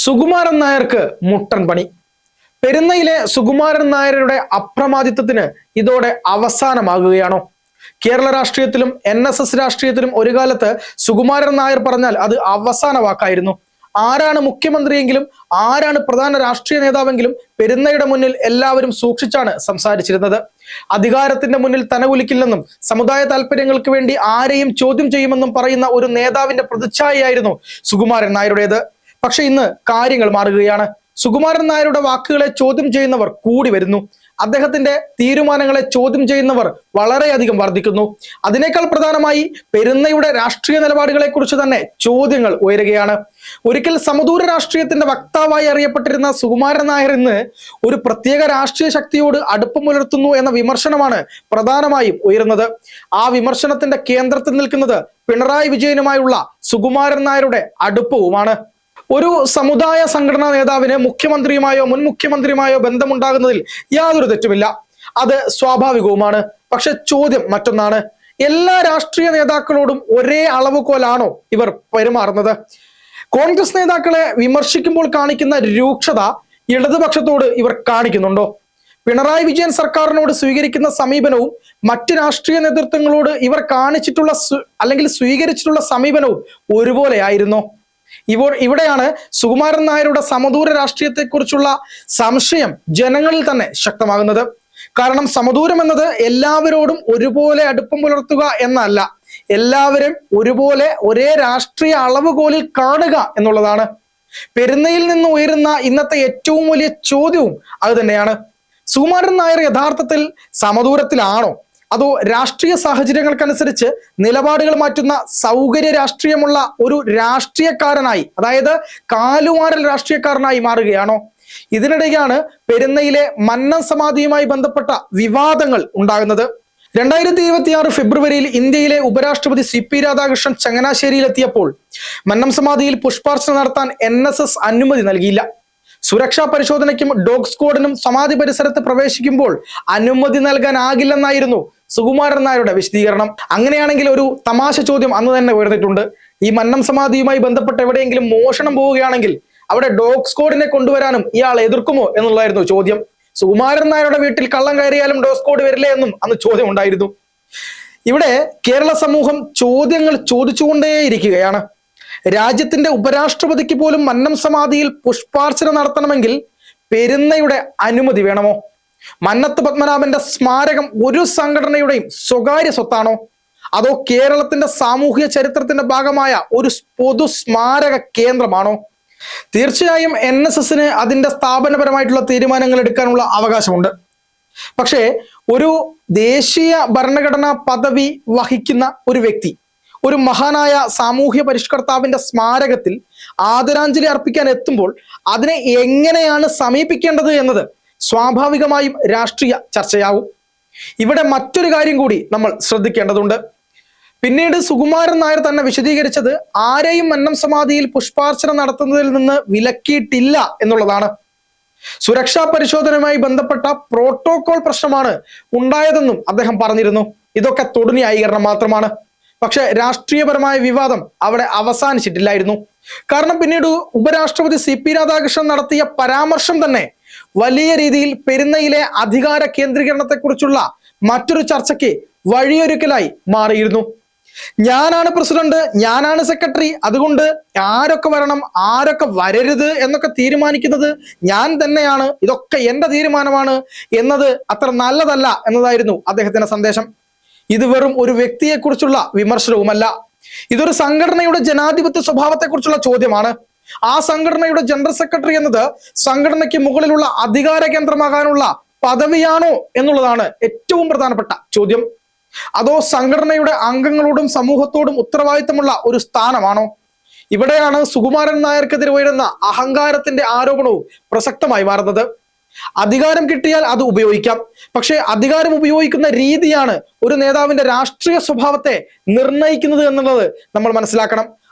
സുകുമാരൻ നായർക്ക് മുട്ടൻ പണി. പെരുന്നയിലെ സുകുമാരൻ നായരുടെ അപ്രമാദിത്വത്തിന് ഇതോടെ അവസാനമാകുകയാണോ? കേരള രാഷ്ട്രീയത്തിലും NSS രാഷ്ട്രീയത്തിലും ഒരു കാലത്ത് സുകുമാരൻ നായർ പറഞ്ഞാൽ അത് അവസാന വാക്കായിരുന്നു. ആരാണ് മുഖ്യമന്ത്രിയെങ്കിലും ആരാണ് പ്രധാന രാഷ്ട്രീയ നേതാവെങ്കിലും പെരുന്നയുടെ മുന്നിൽ എല്ലാവരും സൂക്ഷിച്ചാണ് സംസാരിച്ചിരുന്നത്. അധികാരത്തിന്റെ മുന്നിൽ തനകുലിക്കില്ലെന്നും സമുദായ താല്പര്യങ്ങൾക്ക് വേണ്ടി ആരെയും ചോദ്യം ചെയ്യുമെന്നും പറയുന്ന ഒരു നേതാവിന്റെ പ്രതിച്ഛായയായിരുന്നു സുകുമാരൻ നായരുടേത്. പക്ഷെ ഇന്ന് കാര്യങ്ങൾ മാറുകയാണ്. സുകുമാരൻ നായരുടെ വാക്കുകളെ ചോദ്യം ചെയ്യുന്നവർ കൂടി വരുന്നു. അദ്ദേഹത്തിന്റെ തീരുമാനങ്ങളെ ചോദ്യം ചെയ്യുന്നവർ വളരെയധികം വർദ്ധിക്കുന്നു. അതിനേക്കാൾ പ്രധാനമായി പെരുന്നയുടെ രാഷ്ട്രീയ നിലപാടുകളെ കുറിച്ച് തന്നെ ചോദ്യങ്ങൾ ഉയരുകയാണ്. ഒരിക്കൽ സമദൂര രാഷ്ട്രീയത്തിന്റെ വക്താവായി അറിയപ്പെട്ടിരുന്ന സുകുമാരൻ നായർ ഇന്ന് ഒരു പ്രത്യേക രാഷ്ട്രീയ ശക്തിയോട് അടുപ്പം പുലർത്തുന്നു എന്ന വിമർശനമാണ് പ്രധാനമായും ഉയരുന്നത്. ആ വിമർശനത്തിന്റെ കേന്ദ്രത്തിൽ നിൽക്കുന്നത് പിണറായി വിജയനുമായുള്ള സുകുമാരൻ നായരുടെ അടുപ്പവുമാണ്. ഒരു സമുദായ സംഘടനാ നേതാവിന് മുഖ്യമന്ത്രിയുമായോ മുൻ മുഖ്യമന്ത്രിയുമായോ ബന്ധമുണ്ടാകുന്നതിൽ യാതൊരു തെറ്റുമില്ല, അത് സ്വാഭാവികവുമാണ്. പക്ഷെ ചോദ്യം മറ്റൊന്നാണ്. എല്ലാ രാഷ്ട്രീയ നേതാക്കളോടും ഒരേ അളവുകോലാണോ ഇവർ പെരുമാറുന്നത്? കോൺഗ്രസ് നേതാക്കളെ വിമർശിക്കുമ്പോൾ കാണിക്കുന്ന രൂക്ഷത ഇടതുപക്ഷത്തോട് ഇവർ കാണിക്കുന്നുണ്ടോ? പിണറായി വിജയൻ സർക്കാരിനോട് സ്വീകരിക്കുന്ന സമീപനവും മറ്റ് രാഷ്ട്രീയ നേതൃത്വങ്ങളോട് ഇവർ കാണിച്ചിട്ടുള്ള അല്ലെങ്കിൽ സ്വീകരിച്ചിട്ടുള്ള സമീപനവും ഒരുപോലെയായിരുന്നോ? ഇവിടെയാണ് സുകുമാരൻ നായരുടെ സമദൂര രാഷ്ട്രീയത്തെക്കുറിച്ചുള്ള സംശയം ജനങ്ങളിൽ തന്നെ ശക്തമാകുന്നത്. കാരണം സമദൂരം എന്നത് എല്ലാവരോടും ഒരുപോലെ അടുപ്പം പുലർത്തുക എന്നല്ല, എല്ലാവരും ഒരുപോലെ ഒരേ രാഷ്ട്രീയ അളവുകോലിൽ കാണുക എന്നുള്ളതാണ്. പെരുന്നയിൽ നിന്ന് ഉയരുന്ന ഇന്നത്തെ ഏറ്റവും വലിയ ചോദ്യവും അത് തന്നെയാണ്. സുകുമാരൻ നായർ യഥാർത്ഥത്തിൽ സമദൂരത്തിലാണോ, അതോ രാഷ്ട്രീയ സാഹചര്യങ്ങൾക്കനുസരിച്ച് നിലപാടുകൾ മാറ്റുന്ന സൗകര്യ രാഷ്ട്രീയമുള്ള ഒരു രാഷ്ട്രീയക്കാരനായി, അതായത് കാലുമാറൽ രാഷ്ട്രീയക്കാരനായി മാറുകയാണോ? ഇതിനിടെയാണ് പെരുന്നയിലെ മന്നം സമാധിയുമായി ബന്ധപ്പെട്ട വിവാദങ്ങൾ ഉണ്ടാകുന്നത്. 2026 ഫെബ്രുവരിയിൽ ഇന്ത്യയിലെ ഉപരാഷ്ട്രപതി CP രാധാകൃഷ്ണൻ ചങ്ങനാശ്ശേരിയിലെത്തിയപ്പോൾ മന്നം സമാധിയിൽ പുഷ്പാർച്ചന നടത്താൻ NSS അനുമതി നൽകിയില്ല. സുരക്ഷാ പരിശോധനയ്ക്കും ഡോഗ് സ്ക്വാഡിനും സമാധി പരിസരത്ത് പ്രവേശിക്കുമ്പോൾ അനുമതി നൽകാനാകില്ലെന്നായിരുന്നു സുകുമാരൻ നായരുടെ വിശദീകരണം. അങ്ങനെയാണെങ്കിൽ ഒരു തമാശ ചോദ്യം അന്ന് തന്നെ ഉയർന്നിട്ടുണ്ട്. ഈ മന്നം സമാധിയുമായി ബന്ധപ്പെട്ട് എവിടെയെങ്കിലും മോഷണം പോവുകയാണെങ്കിൽ അവിടെ ഡോഗ് സ്ക്വാഡിനെ കൊണ്ടുവരാനും ഇയാൾ എതിർക്കുമോ എന്നുള്ളതായിരുന്നു ചോദ്യം. സുകുമാരൻ നായരുടെ വീട്ടിൽ കള്ളം കയറിയാലും ഡോഗ് സ്ക്വാഡ് വരില്ലേ എന്നും അന്ന് ചോദ്യം ഉണ്ടായിരുന്നു. ഇവിടെ കേരള സമൂഹം ചോദ്യങ്ങൾ ചോദിച്ചുകൊണ്ടേയിരിക്കുകയാണ്. രാജ്യത്തിന്റെ ഉപരാഷ്ട്രപതിക്ക് പോലും മന്നം സമാധിയിൽ പുഷ്പാർച്ചന നടത്തണമെങ്കിൽ പെരുന്നയുടെ അനുമതി വേണമോ? മന്നത്ത് പത്മനാഭന്റെ സ്മാരകം ഒരു സംഘടനയുടെയും സ്വകാര്യ സ്വത്താണോ, അതോ കേരളത്തിന്റെ സാമൂഹിക ചരിത്രത്തിന്റെ ഭാഗമായ ഒരു പൊതു സ്മാരക കേന്ദ്രമാണോ? തീർച്ചയായും NSSന് അതിന്റെ സ്ഥാപനപരമായിട്ടുള്ള തീരുമാനങ്ങൾ എടുക്കാനുള്ള അവകാശമുണ്ട്. പക്ഷേ ഒരു ദേശീയ ഭരണഘടനാ പദവി വഹിക്കുന്ന ഒരു വ്യക്തി ഒരു മഹാനായ സാമൂഹ്യ പരിഷ്കർത്താവിന്റെ സ്മാരകത്തിൽ ആദരാഞ്ജലി അർപ്പിക്കാൻ എത്തുമ്പോൾ അതിനെ എങ്ങനെയാണ് സമീപിക്കേണ്ടത് എന്നത് സ്വാഭാവികമായും രാഷ്ട്രീയ ചർച്ചയാവും. ഇവിടെ മറ്റൊരു കാര്യം കൂടി നമ്മൾ ശ്രദ്ധിക്കേണ്ടതുണ്ട്. പിന്നീട് സുകുമാരൻ നായർ തന്നെ വിശദീകരിച്ചത് ആരെയും മന്നം സമാധിയിൽ പുഷ്പാർച്ചന നടത്തുന്നതിൽ നിന്ന് വിലക്കിയിട്ടില്ല എന്നുള്ളതാണ്. സുരക്ഷാ പരിശോധനയുമായി ബന്ധപ്പെട്ട പ്രോട്ടോകോൾ പ്രശ്നമാണ് ഉണ്ടായതെന്നും അദ്ദേഹം പറഞ്ഞിരുന്നു. ഇതൊക്കെ തൊടുന്യായീകരണം മാത്രമാണ്. പക്ഷെ രാഷ്ട്രീയപരമായ വിവാദം അവിടെ അവസാനിച്ചിട്ടില്ലായിരുന്നു. കാരണം പിന്നീട് ഉപരാഷ്ട്രപതി CP രാധാകൃഷ്ണൻ നടത്തിയ പരാമർശം തന്നെ വലിയ രീതിയിൽ പെരുന്നയിലെ അധികാര കേന്ദ്രീകരണത്തെക്കുറിച്ചുള്ള മറ്റൊരു ചർച്ചയ്ക്ക് വഴിയൊരുക്കലായി മാറിയിരുന്നു. ഞാനാണ് പ്രസിഡന്റ്, ഞാനാണ് സെക്രട്ടറി, അതുകൊണ്ട് ആരൊക്കെ വരണം ആരൊക്കെ വരരുത് എന്നൊക്കെ തീരുമാനിക്കുന്നത് ഞാൻ തന്നെയാണ്, ഇതൊക്കെ എന്റെ തീരുമാനമാണ് എന്നത് അത്ര നല്ലതല്ല എന്നതായിരുന്നു അദ്ദേഹത്തിന്റെ സന്ദേശം. ഇത് വെറും ഒരു വ്യക്തിയെക്കുറിച്ചുള്ള വിമർശനവുമല്ല, ഇതൊരു സംഘടനയുടെ ജനാധിപത്യ സ്വഭാവത്തെക്കുറിച്ചുള്ള ചോദ്യമാണ്. ആ സംഘടനയുടെ ജനറൽ സെക്രട്ടറി എന്നത് സംഘടനയ്ക്ക് മുകളിലുള്ള അധികാര കേന്ദ്രമാകാനുള്ള പദവിയാണോ എന്നുള്ളതാണ് ഏറ്റവും പ്രധാനപ്പെട്ട ചോദ്യം. അതോ സംഘടനയുടെ അംഗങ്ങളോടും സമൂഹത്തോടും ഉത്തരവാദിത്തമുള്ള ഒരു സ്ഥാനമാണോ? ഇവിടെയാണ് സുകുമാരൻ നായർക്കെതിരെ ഉയരുന്ന അഹങ്കാരത്തിന്റെ ആരോപണവും പ്രസക്തമായി മാറുന്നത്. അധികാരം കിട്ടിയാൽ അത് ഉപയോഗിക്കാം, പക്ഷെ അധികാരം ഉപയോഗിക്കുന്ന രീതിയാണ് ഒരു നേതാവിന്റെ രാഷ്ട്രീയ സ്വഭാവത്തെ നിർണയിക്കുന്നത് എന്നുള്ളത് നമ്മൾ മനസ്സിലാക്കണം.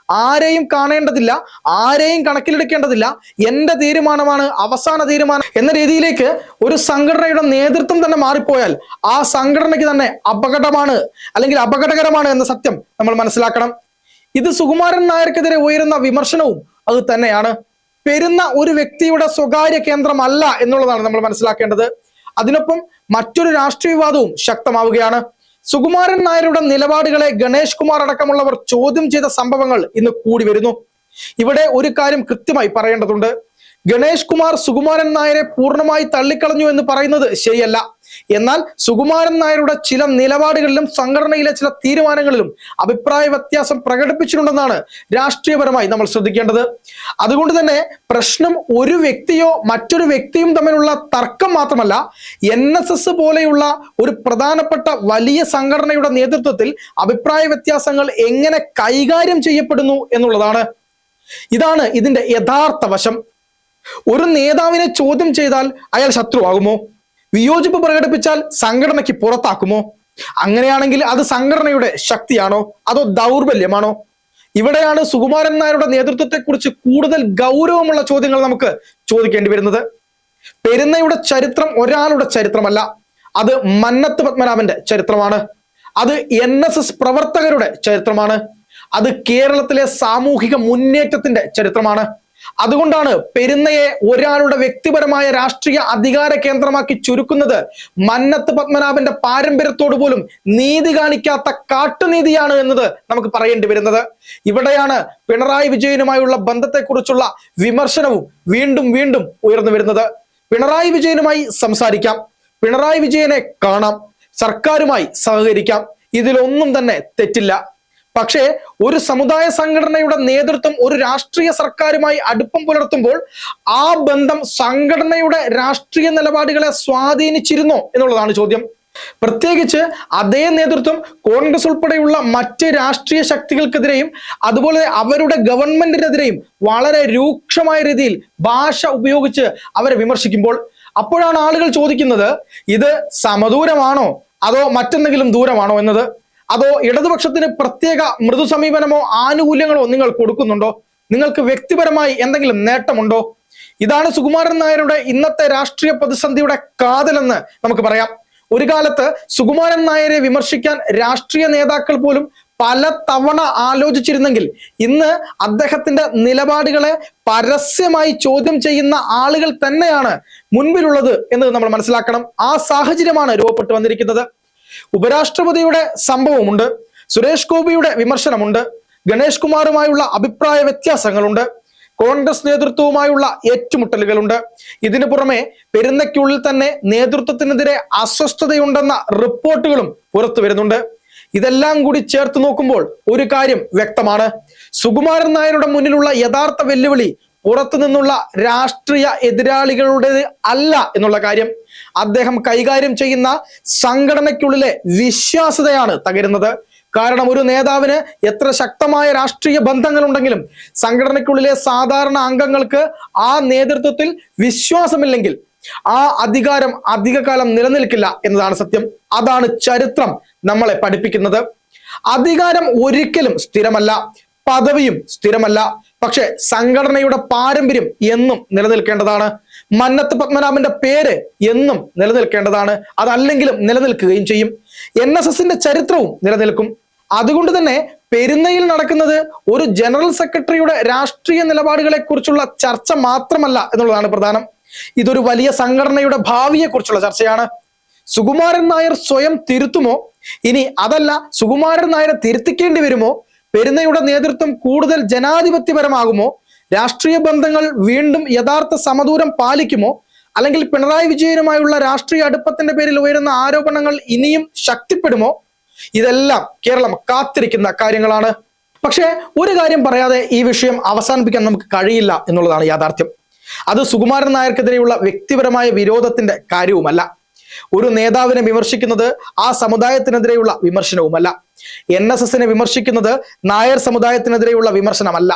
ആരെയും കാണേണ്ടതില്ല, ആരെയും കണക്കിലെടുക്കേണ്ടതില്ല, എന്റെ തീരുമാനമാണ് അവസാന തീരുമാനം എന്ന രീതിയിലേക്ക് ഒരു സംഘടനയുടെ നേതൃത്വം തന്നെ മാറിപ്പോയാൽ ആ സംഘടനയ്ക്ക് തന്നെ അപകടമാണ് അല്ലെങ്കിൽ അപകടകരമാണ് എന്ന സത്യം നമ്മൾ മനസ്സിലാക്കണം. ഇത് സുകുമാരൻ നായർക്കെതിരെ ഉയരുന്ന വിമർശനവും അത് തന്നെയാണ്. പെരുന്ന ഒരു വ്യക്തിയുടെ സ്വകാര്യ കേന്ദ്രമല്ല എന്നുള്ളതാണ് നമ്മൾ മനസ്സിലാക്കേണ്ടത്. അതിനൊപ്പം മറ്റൊരു രാഷ്ട്രീയവാദവും ശക്തമാവുകയാണ്. സുകുമാരൻ നായരുടെ നിലപാടുകളെ ഗണേഷ് കുമാർ അടക്കമുള്ളവർ ചോദ്യം ചെയ്ത സംഭവങ്ങൾ ഇന്ന് കൂടി വരുന്നു. ഇവിടെ ഒരു കാര്യം കൃത്യമായി പറയേണ്ടതുണ്ട്. ഗണേഷ് കുമാർ സുകുമാരൻ നായരെ പൂർണ്ണമായി തള്ളിക്കളഞ്ഞു എന്ന് പറയുന്നത് ശരിയല്ല. എന്നാൽ സുകുമാരൻ നായരുടെ ചില നിലപാടുകളിലും സംഘടനയിലെ ചില തീരുമാനങ്ങളിലും അഭിപ്രായ വ്യത്യാസം പ്രകടിപ്പിച്ചിട്ടുണ്ടെന്നാണ് രാഷ്ട്രീയപരമായി നമ്മൾ ശ്രദ്ധിക്കേണ്ടത്. അതുകൊണ്ട് തന്നെ പ്രശ്നം ഒരു വ്യക്തിയോ മറ്റൊരു വ്യക്തിയും തമ്മിലുള്ള തർക്കം മാത്രമല്ല, NSS പോലെയുള്ള ഒരു പ്രധാനപ്പെട്ട വലിയ സംഘടനയുടെ നേതൃത്വത്തിൽ അഭിപ്രായ വ്യത്യാസങ്ങൾ എങ്ങനെ കൈകാര്യം ചെയ്യപ്പെടുന്നു എന്നുള്ളതാണ്. ഇതാണ് ഇതിന്റെ യഥാർത്ഥ വശം. ഒരു നേതാവിനെ ചോദ്യം ചെയ്താൽ അയാൾ ശത്രുവാകുമോ? വിയോജിപ്പ് പ്രകടിപ്പിച്ചാൽ സംഘടനയ്ക്ക് പുറത്താക്കുമോ? അങ്ങനെയാണെങ്കിൽ അത് സംഘടനയുടെ ശക്തിയാണോ അതോ ദൗർബല്യമാണോ? ഇവിടെയാണ് സുകുമാരൻ നായരുടെ നേതൃത്വത്തെക്കുറിച്ച് കൂടുതൽ ഗൗരവമുള്ള ചോദ്യങ്ങൾ നമുക്ക് ചോദിക്കേണ്ടി വരുന്നത്. പെരുന്നയുടെ ചരിത്രം ഒരാളുടെ ചരിത്രമല്ല, അത് മന്നത്ത് പത്മനാഭന്റെ ചരിത്രമാണ്. അത് NSS പ്രവർത്തകരുടെ ചരിത്രമാണ്. അത് കേരളത്തിലെ സാമൂഹിക മുന്നേറ്റത്തിന്റെ ചരിത്രമാണ്. അതുകൊണ്ടാണ് പെരുന്നയെ ഒരാളുടെ വ്യക്തിപരമായ രാഷ്ട്രീയ അധികാര കേന്ദ്രമാക്കി ചുരുക്കുന്നത് മന്നത്ത് പത്മനാഭന്റെ പാരമ്പര്യത്തോട് പോലും നീതി കാണിക്കാത്ത കാട്ടുനീതിയാണ് എന്നത് നമുക്ക് പറയേണ്ടി വരുന്നത്. ഇവിടെയാണ് പിണറായി വിജയനുമായുള്ള ബന്ധത്തെക്കുറിച്ചുള്ള വിമർശനവും വീണ്ടും വീണ്ടും ഉയർന്നു വരുന്നത്. പിണറായി വിജയനുമായി സംസാരിക്കാം, പിണറായി വിജയനെ കാണാം, സർക്കാരുമായി സഹകരിക്കാം, ഇതിലൊന്നും തന്നെ തെറ്റില്ല. പക്ഷേ ഒരു സമുദായ സംഘടനയുടെ നേതൃത്വം ഒരു രാഷ്ട്രീയ സർക്കാരുമായി അടുപ്പം പുലർത്തുമ്പോൾ ആ ബന്ധം സംഘടനയുടെ രാഷ്ട്രീയ നിലപാടുകളെ സ്വാധീനിച്ചിരുന്നോ എന്നുള്ളതാണ് ചോദ്യം. പ്രത്യേകിച്ച് അതേ നേതൃത്വം കോൺഗ്രസ് ഉൾപ്പെടെയുള്ള മറ്റ് രാഷ്ട്രീയ ശക്തികൾക്കെതിരെയും അതുപോലെ അവരുടെ ഗവൺമെന്റിനെതിരെയും വളരെ രൂക്ഷമായ രീതിയിൽ ഭാഷ ഉപയോഗിച്ച് അവരെ വിമർശിക്കുമ്പോൾ അപ്പോഴാണ് ആളുകൾ ചോദിക്കുന്നത്, ഇത് സമദൂരമാണോ അതോ മറ്റെന്തെങ്കിലും ദൂരമാണോ എന്നത്. അതോ ഇടതുപക്ഷത്തിന് പ്രത്യേക മൃദു സമീപനമോ ആനുകൂല്യങ്ങളോ നിങ്ങൾ കൊടുക്കുന്നുണ്ടോ? നിങ്ങൾക്ക് വ്യക്തിപരമായി എന്തെങ്കിലും നേട്ടമുണ്ടോ? ഇതാണ് സുകുമാരൻ നായരുടെ ഇന്നത്തെ രാഷ്ട്രീയ പ്രതിസന്ധിയുടെ കാതലെന്ന് നമുക്ക് പറയാം. ഒരു കാലത്ത് സുകുമാരൻ നായരെ വിമർശിക്കാൻ രാഷ്ട്രീയ നേതാക്കൾ പോലും പല തവണ ആലോചിച്ചിരുന്നെങ്കിൽ ഇന്ന് അദ്ദേഹത്തിന്റെ നിലപാടുകളെ പരസ്യമായി ചോദ്യം ചെയ്യുന്ന ആളുകൾ തന്നെയാണ് മുൻപിലുള്ളത് എന്ന് നമ്മൾ മനസ്സിലാക്കണം. ആ സാഹചര്യമാണ് രൂപപ്പെട്ടു വന്നിരിക്കുന്നത്. ഉപരാഷ്ട്രപതിയുടെ സംഭവമുണ്ട്, സുരേഷ് ഗോപിയുടെ വിമർശനമുണ്ട്, ഗണേഷ് കുമാറുമായുള്ള അഭിപ്രായ വ്യത്യാസങ്ങളുണ്ട്, കോൺഗ്രസ് നേതൃത്വവുമായുള്ള ഏറ്റുമുട്ടലുകളുണ്ട്. ഇതിനു പുറമെ പെരുന്നയ്ക്കുള്ളിൽ തന്നെ നേതൃത്വത്തിനെതിരെ അസ്വസ്ഥതയുണ്ടെന്ന റിപ്പോർട്ടുകളും പുറത്തു വരുന്നുണ്ട്. ഇതെല്ലാം കൂടി ചേർത്ത് നോക്കുമ്പോൾ ഒരു കാര്യം വ്യക്തമാണ്, സുകുമാരൻ നായരുടെ മുന്നിലുള്ള യഥാർത്ഥ വെല്ലുവിളി പുറത്തു നിന്നുള്ള രാഷ്ട്രീയ എതിരാളികളുടേത് അല്ല എന്നുള്ള കാര്യം. അദ്ദേഹം കൈകാര്യം ചെയ്യുന്ന സംഘടനയ്ക്കുള്ളിലെ വിശ്വാസ്യതയാണ് തകരുന്നത്. കാരണം ഒരു നേതാവിന് എത്ര ശക്തമായ രാഷ്ട്രീയ ബന്ധങ്ങളുണ്ടെങ്കിലും സംഘടനയ്ക്കുള്ളിലെ സാധാരണ അംഗങ്ങൾക്ക് ആ നേതൃത്വത്തിൽ വിശ്വാസമില്ലെങ്കിൽ ആ അധികാരം അധികകാലം നിലനിൽക്കില്ല എന്നതാണ് സത്യം. അതാണ് ചരിത്രം നമ്മളെ പഠിപ്പിക്കുന്നത്. അധികാരം ഒരിക്കലും സ്ഥിരമല്ല, പദവിയും സ്ഥിരമല്ല. പക്ഷെ സംഘടനയുടെ പാരമ്പര്യം എന്നും നിലനിൽക്കേണ്ടതാണ്. മന്നത്ത് പത്മനാഭന്റെ പേര് എന്നും നിലനിൽക്കേണ്ടതാണ്. അതല്ലെങ്കിലും നിലനിൽക്കുകയും ചെയ്യും. NSSന്റെ ചരിത്രവും നിലനിൽക്കും. അതുകൊണ്ട് തന്നെ പെരുന്നയിൽ നടക്കുന്നത് ഒരു ജനറൽ സെക്രട്ടറിയുടെ രാഷ്ട്രീയ നിലപാടുകളെ കുറിച്ചുള്ള ചർച്ച മാത്രമല്ല എന്നുള്ളതാണ് പ്രധാനം. ഇതൊരു വലിയ സംഘടനയുടെ ഭാവിയെ കുറിച്ചുള്ള ചർച്ചയാണ്. സുകുമാരൻ നായർ സ്വയം തിരുത്തുമോ? ഇനി അതല്ല സുകുമാരൻ നായരെ തിരുത്തിക്കേണ്ടി വരുമോ? പെരുന്നയുടെ നേതൃത്വം കൂടുതൽ ജനാധിപത്യപരമാകുമോ? രാഷ്ട്രീയ ബന്ധങ്ങൾ വീണ്ടും യഥാർത്ഥ സമദൂരം പാലിക്കുമോ? അല്ലെങ്കിൽ പിണറായി വിജയനുമായുള്ള രാഷ്ട്രീയ അടുപ്പത്തിന്റെ പേരിൽ ഉയരുന്ന ആരോപണങ്ങൾ ഇനിയും ശക്തിപ്പെടുമോ? ഇതെല്ലാം കേരളം കാത്തിരിക്കുന്ന കാര്യങ്ങളാണ്. പക്ഷേ ഒരു കാര്യം പറയാതെ ഈ വിഷയം അവസാനിപ്പിക്കാൻ നമുക്ക് കഴിയില്ല എന്നുള്ളതാണ് യാഥാർത്ഥ്യം. അത് സുകുമാരൻ നായർക്കെതിരെയുള്ള വ്യക്തിപരമായ വിരോധത്തിന്റെ കാര്യവുമല്ല. ഒരു നേതാവിനെ വിമർശിക്കുന്നത് ആ സമുദായത്തിനെതിരെയുള്ള വിമർശനവുമല്ല. NSSനെ വിമർശിക്കുന്നത് നായർ സമുദായത്തിനെതിരെയുള്ള വിമർശനമല്ല.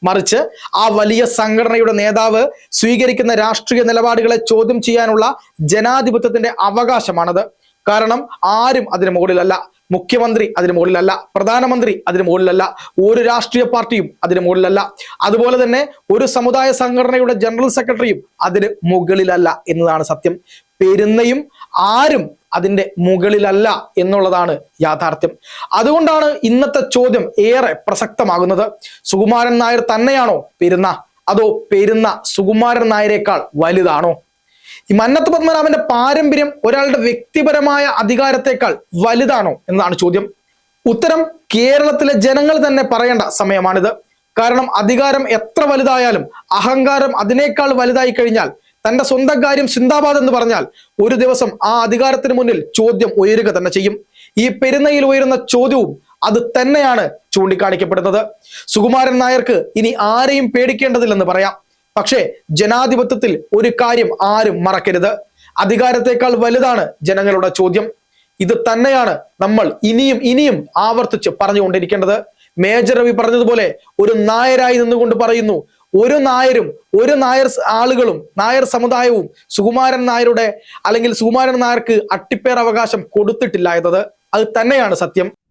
മറിച്ച് ആ വലിയ സംഘടനയുടെ നേതാവ് സ്വീകരിക്കുന്ന രാഷ്ട്രീയ നിലപാടുകളെ ചോദ്യം ചെയ്യാനുള്ള ജനാധിപത്യത്തിന്റെ അവകാശമാണത്. കാരണം ആരും അതിന് മുകളിലല്ല. മുഖ്യമന്ത്രി അതിന് മുകളിലല്ല, പ്രധാനമന്ത്രി അതിന് മുകളിലല്ല, ഒരു രാഷ്ട്രീയ പാർട്ടിയും അതിന് മുകളിലല്ല. അതുപോലെ തന്നെ ഒരു സമുദായ സംഘടനയുടെ ജനറൽ സെക്രട്ടറിയും അതിന് മുകളിലല്ല എന്നതാണ് സത്യം. പെരുന്നയും ആരും അതിന്റെ മുകളിലല്ല എന്നുള്ളതാണ് യാഥാർത്ഥ്യം. അതുകൊണ്ടാണ് ഇന്നത്തെ ചോദ്യം ഏറെ പ്രസക്തമാകുന്നത്. സുകുമാരൻ നായർ തന്നെയാണോ പെരുന്ന? അതോ പെരുന്ന സുകുമാരൻ നായരേക്കാൾ വലുതാണോ? ഈ മന്നത്ത് പത്മനാഭന്റെ പാരമ്പര്യം ഒരാളുടെ വ്യക്തിപരമായ അധികാരത്തെക്കാൾ വലുതാണോ എന്നതാണ് ചോദ്യം. ഉത്തരം കേരളത്തിലെ ജനങ്ങൾ തന്നെ പറയേണ്ട സമയമാണിത്. കാരണം അധികാരം എത്ര വലുതായാലും അഹങ്കാരം അതിനേക്കാൾ വലുതായി കഴിഞ്ഞാൽ, തന്റെ സ്വന്തം കാര്യം സിന്ദാബാദ് എന്ന് പറഞ്ഞാൽ, ഒരു ദിവസം ആ അധികാരത്തിന് മുന്നിൽ ചോദ്യം ഉയരുക തന്നെ ചെയ്യും. ഈ പെരുന്നയിൽ ഉയരുന്ന ചോദ്യവും അത് തന്നെയാണ് ചൂണ്ടിക്കാണിക്കപ്പെടുന്നത്. സുകുമാരൻ നായർക്ക് ഇനി ആരെയും പേടിക്കേണ്ടതില്ലെന്ന് പറയാം. പക്ഷേ ജനാധിപത്യത്തിൽ ഒരു കാര്യം ആരും മറക്കരുത്, അധികാരത്തെക്കാൾ വലുതാണ് ജനങ്ങളുടെ ചോദ്യം. ഇത് തന്നെയാണ് നമ്മൾ ഇനിയും ആവർത്തിച്ച് പറഞ്ഞുകൊണ്ടിരിക്കേണ്ടത്. മേജർ രവി പറഞ്ഞതുപോലെ ഒരു നായരായി നിന്നുകൊണ്ട് പറയുന്നു, ഒരു നായരും ഒരു നായർ ആളുകളും നായർ സമുദായവും സുകുമാരൻ നായരുടെ അല്ലെങ്കിൽ സുകുമാരൻ നായർക്ക് അട്ടിപ്പേർ അവകാശം കൊടുത്തിട്ടില്ല എന്നത്. അത് തന്നെയാണ് സത്യം.